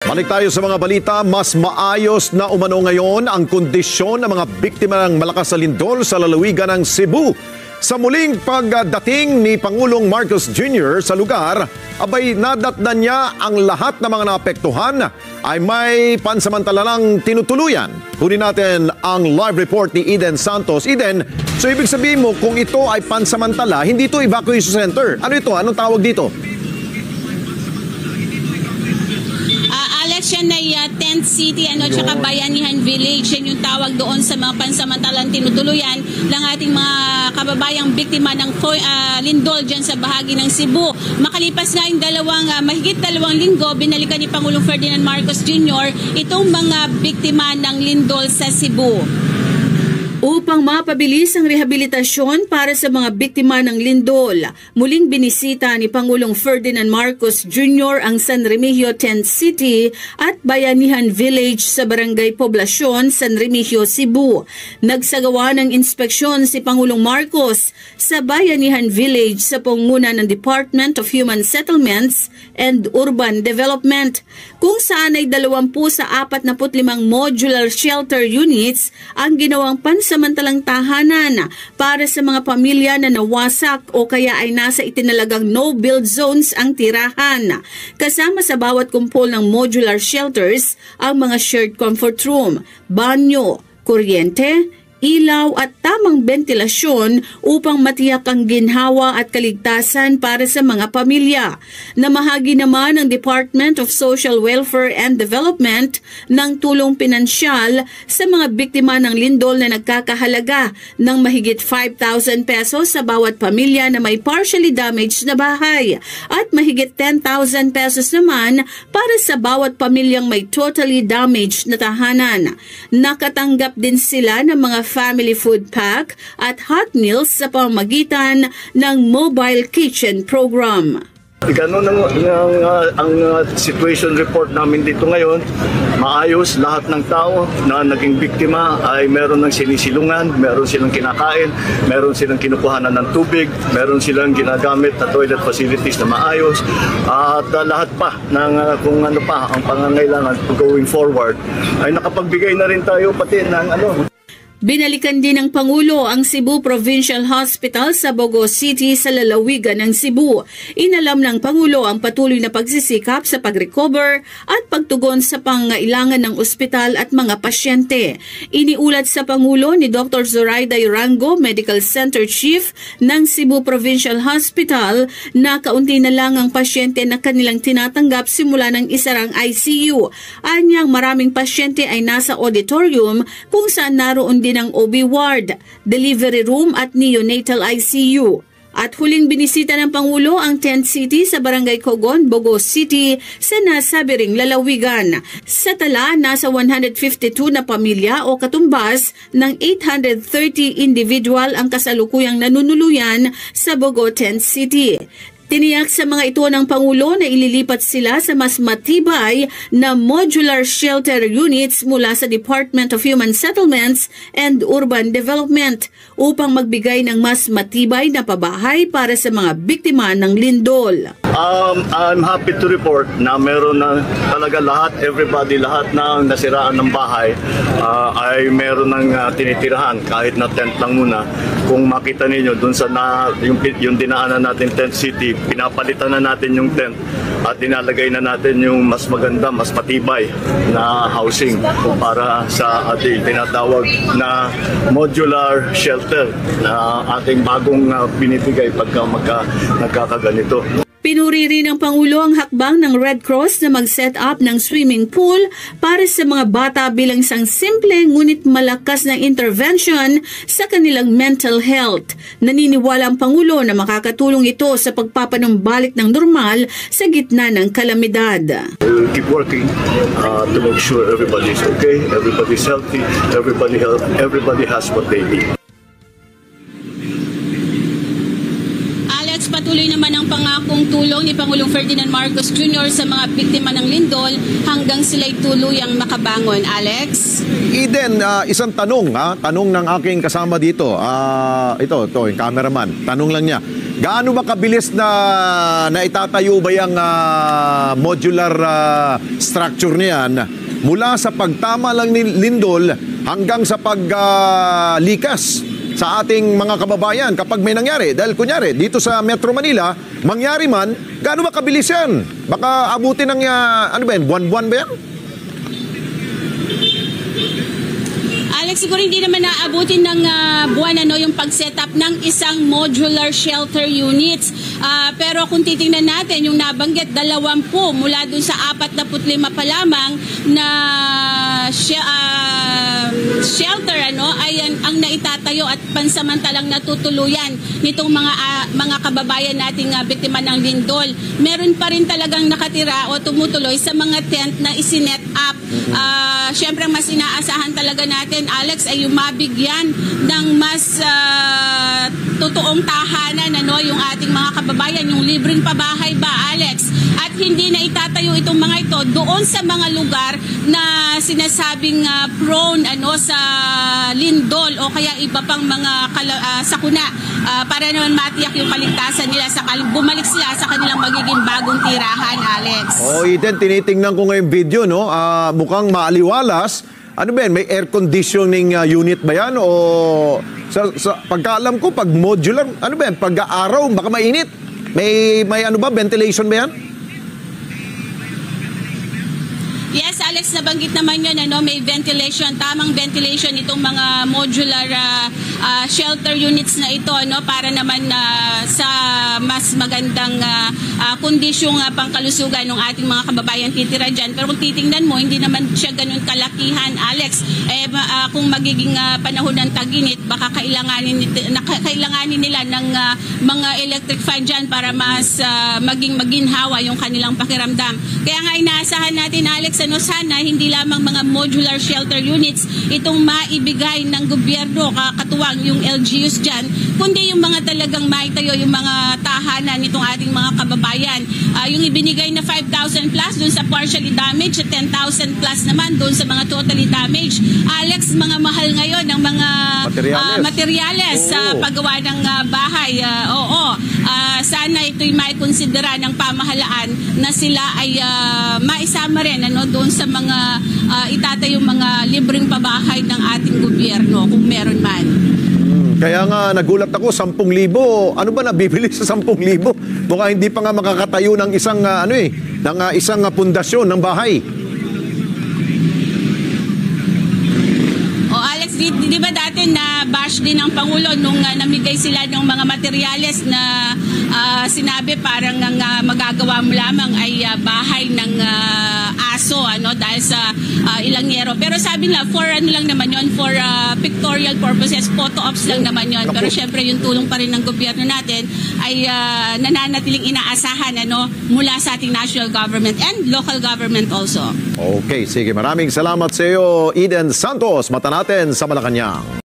Balik tayo sa mga balita. Mas maayos na umano ngayon ang kondisyon ng mga biktima ng malakas na lindol sa lalawigan ng Cebu. Sa muling pagdating ni Pangulong Marcos Jr. sa lugar, abay nadatnan niya ang lahat ng mga naapektuhan ay may pansamantalang tinutuluyan. Kunin natin ang live report ni Eden Santos. Eden, so ibig sabihin mo kung ito ay pansamantala, hindi ito evacuation center. Ano ito? Anong tawag dito? Alex, yan ay Tent City tsaka Bayanihan Village. Yan yung tawag doon sa mga pansamantalang tinutuluyan ng ating mga kababayang biktima ng lindol dyan sa bahagi ng Cebu. Makalipas nga yung mahigit dalawang linggo, binalikan ni Pangulong Ferdinand Marcos Jr. itong mga biktima ng lindol sa Cebu. Upang mapabilis ang rehabilitasyon para sa mga biktima ng lindol, muling binisita ni Pangulong Ferdinand Marcos Jr. ang San Remigio Tent City at Bayanihan Village sa Barangay Poblacion, San Remigio, Cebu. Nagsagawa ng inspeksyon si Pangulong Marcos sa Bayanihan Village sa pangunguna ng Department of Human Settlements and Urban Development, kung saan ay 20 sa 45 modular shelter units ang ginawang pansamantalang tahanan para sa mga pamilya na nawasak o kaya ay nasa itinalagang no-build zones ang tirahan. Kasama sa bawat kumpol ng modular shelters ang mga shared comfort room, banyo, kuryente, ilaw at tamang ventilasyon upang matiyak ang ginhawa at kaligtasan para sa mga pamilya. Namahagi naman ang Department of Social Welfare and Development ng tulong pinansyal sa mga biktima ng lindol na nagkakahalaga ng mahigit 5,000 pesos sa bawat pamilya na may partially damaged na bahay at mahigit 10,000 pesos naman para sa bawat pamilyang may totally damaged na tahanan. Nakatanggap din sila ng mga family food pack at hot meals sa pamamagitan ng mobile kitchen program. Ganun ang situation report namin dito ngayon. Maayos, lahat ng tao na naging biktima ay meron ng sinisilungan, meron silang kinakain, meron silang kinukuhanan ng tubig, meron silang ginagamit na toilet facilities na maayos, at lahat pa ng kung ano pa ang pangangailangan going forward ay nakapagbigay na rin tayo pati ng Binalikan din ng Pangulo ang Cebu Provincial Hospital sa Bogo City sa lalawigan ng Cebu. Inalam ng Pangulo ang patuloy na pagsisikap sa pag-recover at pagtugon sa pangangailangan ng ospital at mga pasyente. Iniulat sa Pangulo ni Dr. Zoraida Yurango, Medical Center Chief ng Cebu Provincial Hospital, na kaunti na lang ang pasyente na kanilang tinatanggap simula ng isarang ICU. Anyang maraming pasyente ay nasa auditorium kung saan naroon din ng OB ward, delivery room at neonatal ICU. At huling binisita ng Pangulo ang Tent City sa Barangay Cogon, Bogo City sa nasabi ring lalawigan. Sa tala, nasa 152 na pamilya o katumbas ng 830 individual ang kasalukuyang nanunuluyan sa Bogo Tent City. Tiniyak sa mga ito ng Pangulo na ililipat sila sa mas matibay na modular shelter units mula sa Department of Human Settlements and Urban Development upang magbigay ng mas matibay na pabahay para sa mga biktima ng lindol. I'm happy to report na meron na talaga lahat na nasiraan ng bahay ay meron ng tinitirahan kahit na tent lang muna. Kung makita ninyo dun sa yung dinaanan natin Tent City, pinapalitan na natin yung tent at dinalagay na natin yung mas maganda, mas matibay na housing para sa ating tinatawag na modular shelter na ating bagong binibigay pagka nagkakaganito. Pinuri rin ng Pangulo ang hakbang ng Red Cross na mag-set up ng swimming pool para sa mga bata bilang isang simple ngunit malakas na intervention sa kanilang mental health. Naniniwala ang Pangulo na makakatulong ito sa pagpapanumbalik ng normal sa gitna ng kalamidad. We'll keep working to make sure everybody's okay, everybody's healthy, everybody has what they need. patuloy naman ang pangakong tulong ni Pangulong Ferdinand Marcos Jr. sa mga biktima ng lindol hanggang sila'y tuluyang makabangon. Alex? Eden, isang tanong, tanong ng aking kasama dito. Ito, yung cameraman. Tanong lang niya. Gaano ba kabilis na itatayo ba yung modular structure niyan mula sa pagtama lang ni lindol hanggang sa paglikas sa ating mga kababayan kapag may nangyari? Dahil kunyari, dito sa Metro Manila, mangyari man, gaano ba kabilis yan? Baka abutin ng, buwan-buwan ba yan? Alex, siguro hindi naman naabutin ng buwan yung pag-set up ng isang modular shelter units. Pero kung titingnan natin, yung nabanggit, 20 mula dun sa 45 pa lamang na shelter ay ang naitatayo at pansamantalang natutuluyan nitong mga kababayan nating biktima ng lindol. Meron pa rin talagang nakatira o tumutuloy sa mga tent na isinet up. Siyempre, mas inaasahan talaga natin, Alex, ay yung mabigyan ng mas totoong tahanan yung ating mga kababayan, yung libreng pabahay ba, Alex? At hindi na itatayo itong mga ito doon sa mga lugar na sinasabing prone sa lindol o kaya iba pang mga sakuna para naman matiyak yung kaligtasan nila sa bumalik sila sa kanilang magiging bagong tirahan, Alex. Eden, tinitingnan ko ngayong video, mukhang maaliwalas. Ano ba yan? May air conditioning unit ba yan? O sa pagkaalam ko, pag modular, ano ba yan? Pag-araw, baka mainit. May ventilation ba yan? Yes, Alex, nabanggit naman yun, may ventilation, tamang ventilation itong mga modular shelter units na ito, para naman sa mas magandang kondisyong pangkalusugan ng ating mga kababayan titira dyan. Pero kung titingnan mo, hindi naman siya ganun kalakihan, Alex. Kung magiging panahon ng tag-init, baka kailanganin nila ng mga electric fan dyan para mas maging maginhawa yung kanilang pakiramdam. Kaya nga inaasahan natin, Alex, sana hindi lamang mga modular shelter units itong maibigay ng gobyerno, katuwang yung LGUs dyan, kundi yung mga talagang maitayo, yung mga tahanan nitong ating mga kababayan. Yung ibinigay na 5,000 plus doon sa partially damaged, 10,000 plus naman doon sa mga totally damaged. Alex, mga mahal ngayon ng mga materyales sa paggawa ng bahay. Sana ito'y maikonsidera ng pamahalaan na sila ay maisama rin doon sa mga itatayong mga libreng pabahay ng ating gobyerno kung meron man. Kaya nga nagulat ako, 10,000. Ano ba nabibili sa 10,000? Mukha hindi pa nga makakatayo ng isang isang pundasyon ng bahay. Alex, di ba dati na bash din ng Pangulo nung namigay sila ng mga materyales na sinabi parang magagawa mo lamang ay bahay ng aso dahil sa ilang yero. Pero sabi nila for lang naman yon, for pictorial purposes, photo ops lang naman yon. Pero syempre yung tulong pa rin ng gobyerno natin ay nananatiling inaasahan mula sa ating national government and local government also. Okay, sige. Maraming salamat sa iyo, Eden Santos. Mata natin sa Malacanang.